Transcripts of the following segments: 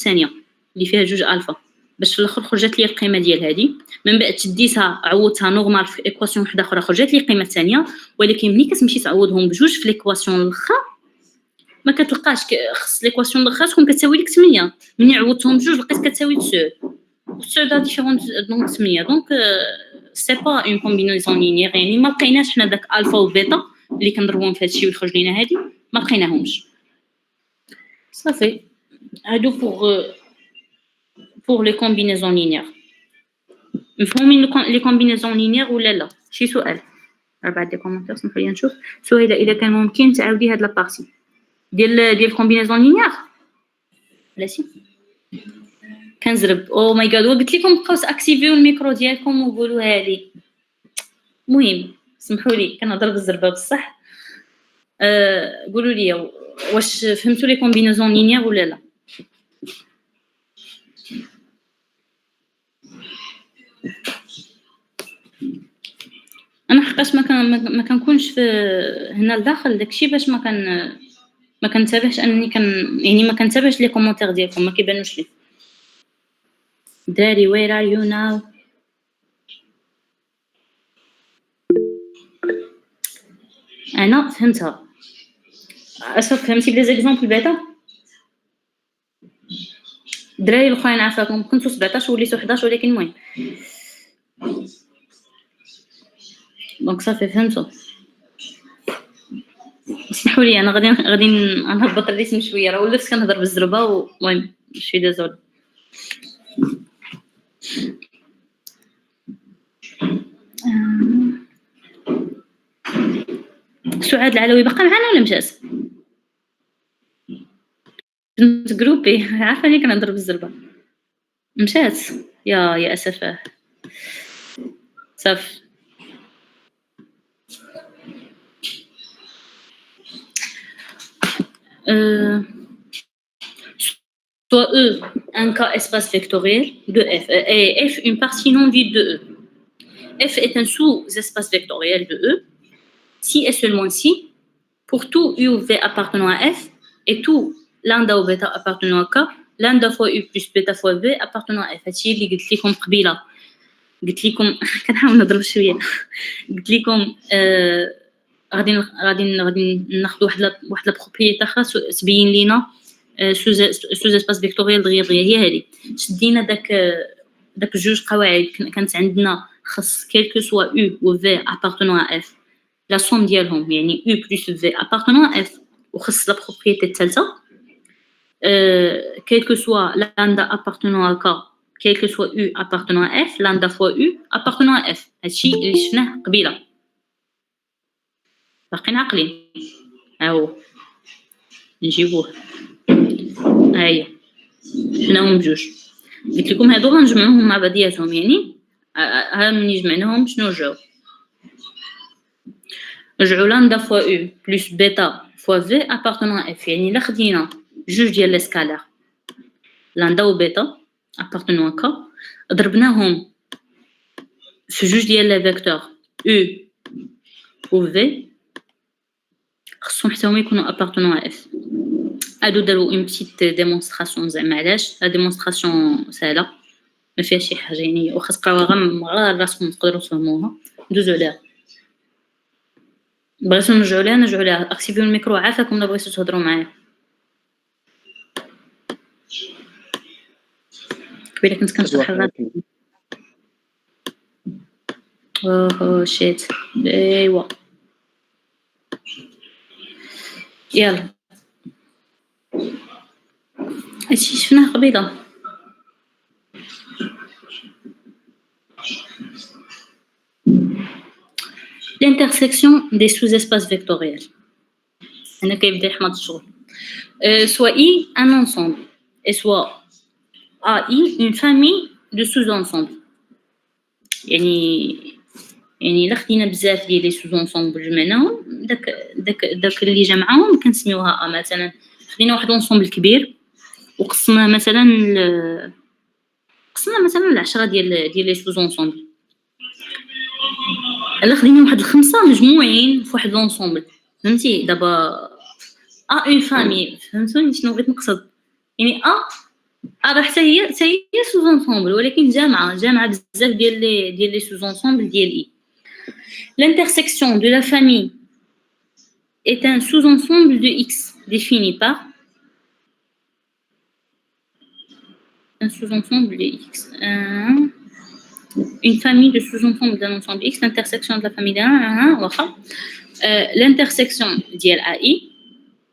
الثانيه اللي فيها جوج الفا باش في الاخر خرجت لي القيمه ديال هذه. من بعد شديتها عوضتها نورمال في ايكواسيون وحده اخرى خرجت لي القيمه الثانيه. ولكن ملي كتمشي تعوضهم بجوج في ليكواسيون الاخرى ما كتلقاش خص ليكواسيون الاخرى تكون كتساوي لك 8. ملي عوضتهم بجوج لقيت كتساوي 9 دا ديفيرون دونك 8. دونك سي با اون كومبينيزون لينيير. يعني ما بقيناش حنا داك الفا وبيتا اللي كنضربوهم في هادشي ويخرج لينا هادي ما بقيناهمش صافي. هادو pour les combinaisons linéaires. مفهومين لي كومبينيزون لينيير ولا لا؟ شي سؤال بعد لي كومونتير سمحوا لي نشوف. سهيله الا كان ممكن تعاودي هاد لابارتي ديال كومبينيزون لينيير. بلاتي كنزرب او ماي جاد. وقلت لكم بقاو اكتيفيو الميكرو ديالكم وقولوها لي. المهم سمحوا لي كنهضر بالزربه بصح. قولوا لي واش فهمتوا لي كومبينيزون لينيير ولا لا؟ انا حقاش ما كنكونش في هنا لداخل داكشي باش ما كنتابعش انني يعني ما كنتابعش لي كومونتير ديالكم ما كيبانوش لي. داري where are you now؟ انا فهمتها. اشوف فهمتي بلي زيكزامبل بعدا الدراري الاخرين عافاكم كنتو 17 وليتو 11 ولكن المهم دونك صافي فهمتوا. اسمحوا لي انا غادي نهبط الريتم شويه راه ولفت كنهضر بالزربه والمهم شي دازول. سعاد العلوي باقا معنا ولا مشات؟ كنت جروبي عارفه لي كنهضر بالزربه مشات يا اسفه صافي. soit E un cas espace vectoriel de F et F une partie non vide de E. F est un sous-espace vectoriel de E si et seulement si pour tout U ou V appartenant à F et tout lambda ou bêta appartenant à K lambda fois U plus bêta fois V appartenant à F. هادشي اللي قلت لكم قبيله. قلت لكم كنحاول نضرب شويه. قلت لكم غادي ناخذ واحد لا بروبريتي اخرى تبين لينا سوز اسباس فيكتوريال دغيا هي هذه. شدينا داك جوج قواعد كانت عندنا خاص كيلكو سوا او و في ابارتونون ا اف لا سوم ديالهم يعني او بلس في ابارتونون ا اف وخاص لا بروبريتي الثالثه كيلكو سوا لامدا ابارتونون ا كا كيلكو سوا او ابارتونون ا اف لامدا فوا او ابارتونون ا اف. هادشي اللي شفناه قبيله باقيين عاقلين. هاهو نجيبوه هاهي شفناهم بجوج. قلت لكم هادو غنجمعوهم مع بعضياتهم يعني ها مني جمعناهم شنو رجعوا لامدا فوا او بلس بيتا فوا في ابارتونون اف. يعني الا خدينا جوج ديال لي سكالير لامدا و بيتا ابارتونون كا ضربناهم في جوج ديال لي فيكتور او و في خصهم حتى هما يكونوا ابارتونون اف. هادو داروا اون بتيت ديمونستراسيون زعما علاش. لا ديمونستراسيون سهله ما فيها شي حاجه يعني واخا تقراوها غير راسكم تقدروا تفهموها. ندوزو عليها. بغيتو نرجعوا ليها اكتيفيو الميكرو عافاكم الا بغيتو تهضروا معايا. قبيله كنت كنشرح الغد. اوه شيت ايوا يلا هادشي شفناه قبيله. l'intersection des sous-espaces vectoriels. هنا كيبدا يحمض الشغل. soit I un ensemble et soit AI une famille de sous-ensembles. يعني الا خدينا بزاف ديال لي سوز-انسومبل جمعناهم داك اللي جمعهم كنسميوها مثلا خدينا واحد لونسومبل كبير وقسمناه مثلا ل10 ديال لي سوز-انسومبل. الا خدينا واحد الخمسه مجموعين في واحد لونسومبل فهمتي. دابا اون فامي فهمتوني شنو بغيت نقصد يعني راه حتى هي سوز انسومبل ولكن جامعه بزاف ديال لي سوز انسومبل ديال اي. L'intersection de la famille est un sous-ensemble de X défini par un sous-ensemble de X. Une famille de sous-ensemble d'un ensemble X, l'intersection de la famille d'un, l'intersection ديال AI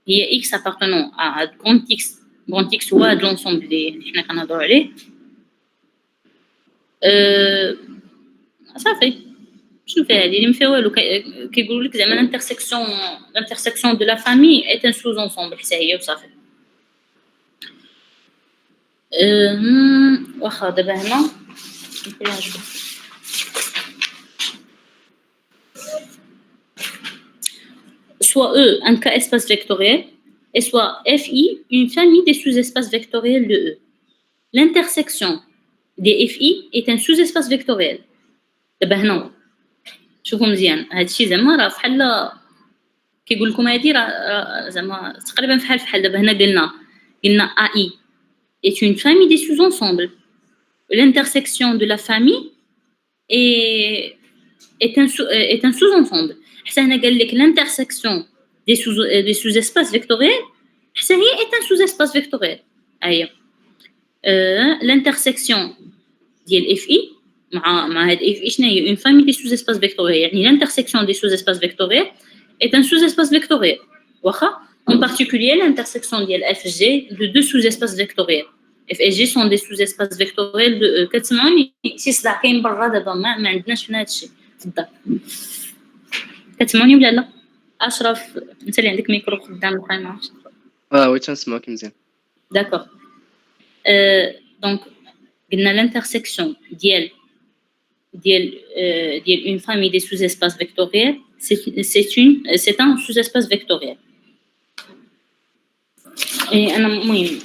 هي X appartenant à grand X هو هاد l'ensemble اللي حنا كنهضروا عليه. صافي شنو فيها هادي اللي ما فيها والو كيقولوا لك زعما l'intersection de la famille est un sous-ensemble حتى هي وصافي. واخا دابا هنا soit E un cas espace vectoriel et soit FI une famille des sous-espaces vectoriels de E. L'intersection des FI est un sous-espace vectoriel. دابا هنا شوفوا مزيان هادشي زعما راه بحال كيقول لكم هادي راه زعما تقريبا بحال دابا هنا قلنا AI est une famille des sous-ensembles. L'intersection de la famille est un sous-ensemble. حتى هنا قال لك l'intersection des sous-espaces vectoriels حتى هي est un sous-espace vectoriel. هي l'intersection ديال FI مع هاد FI شنو هي une famille des sous-espaces vectoriels. يعني l'intersection des sous-espaces vectoriels est un sous-espace vectoriel. واخا en particulier l'intersection ديال FG de deux sous-espaces vectoriels. F et G sont des sous-espaces vectoriels de E. كتسمعوني شي صداع كاين برا دابا ما عندناش هنا هادشي في الدار. كتسمعوني ولا لا؟ اشرف انت اللي عندك ميكرو قدام البقاي ما عرفتش. وي تنسمعك مزيان. داكوغ. دونك قلنا l'intersection ديال une famille des sous-espaces vectoriels c'est un sous-espace vectoriel. Et انا مهم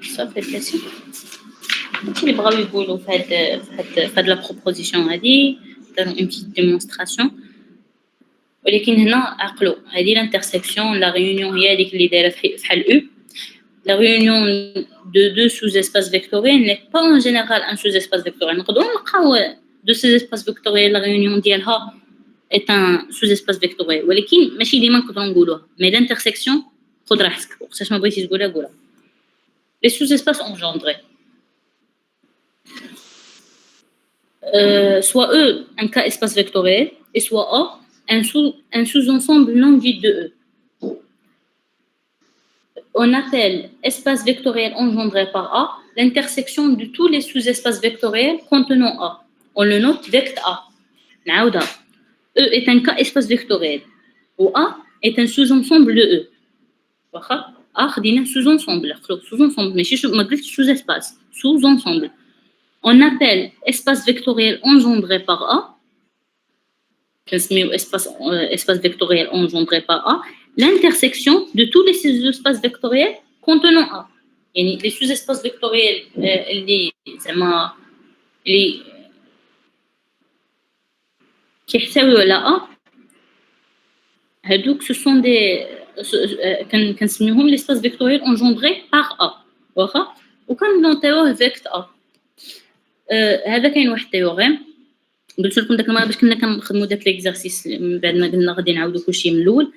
صافي بلاتي اللي بغاو يقولوا في هاد لا بروبوزيسيون هادي داروا اون بيتيت ديمونستراسيون ولكن هنا عقلوا هادي لانترسيكسيون لا ريونيون هي هذيك اللي دايره بحال او لا ريونيون دو دو سوز اسباس فيكتوريال ني با ان جينيرال ان سوز اسباس فيكتوريال نقدروا نلقاو دو سوز اسباس فيكتوريال لا ريونيون ديالها est un sous-espace vectoriel ولكن ماشي ديما نقدروا نقولوها مي لانترسيكسيون خذ راحتك وقتاش ما بغيتي تقولها قولها. Les sous-espaces engendrés soit E un cas espace vectoriel et soit A un sous-ensemble non vide de E. On appelle espace vectoriel engendré par A l'intersection de tous les sous-espaces vectoriels contenant A. On le note vect A. نعاودها E est un cas espace vectoriel ou A est un sous-ensemble de E. واخا A خدينا sous-ensemble sous-ensemble ماشي ما قلتش sous-espace sous-ensemble. On appelle espace vectoriel engendré par A كنسميو espace vectoriel engendré par A l'intersection de tous les sous-espaces vectoriels contenant A. يعني les sous-espaces vectoriels اللي زعما اللي كيحتويو على A هادوك ce sont des كنسميوهم l'espace vectoriel engendré par A واخا وكننوطيوه vect A. هذا كاين واحد تيوريم قلت لكم داك المره باش كنا كنخدموا داك ليكزارسيس من بعد ما قلنا غادي نعاودوا كلشي من الاول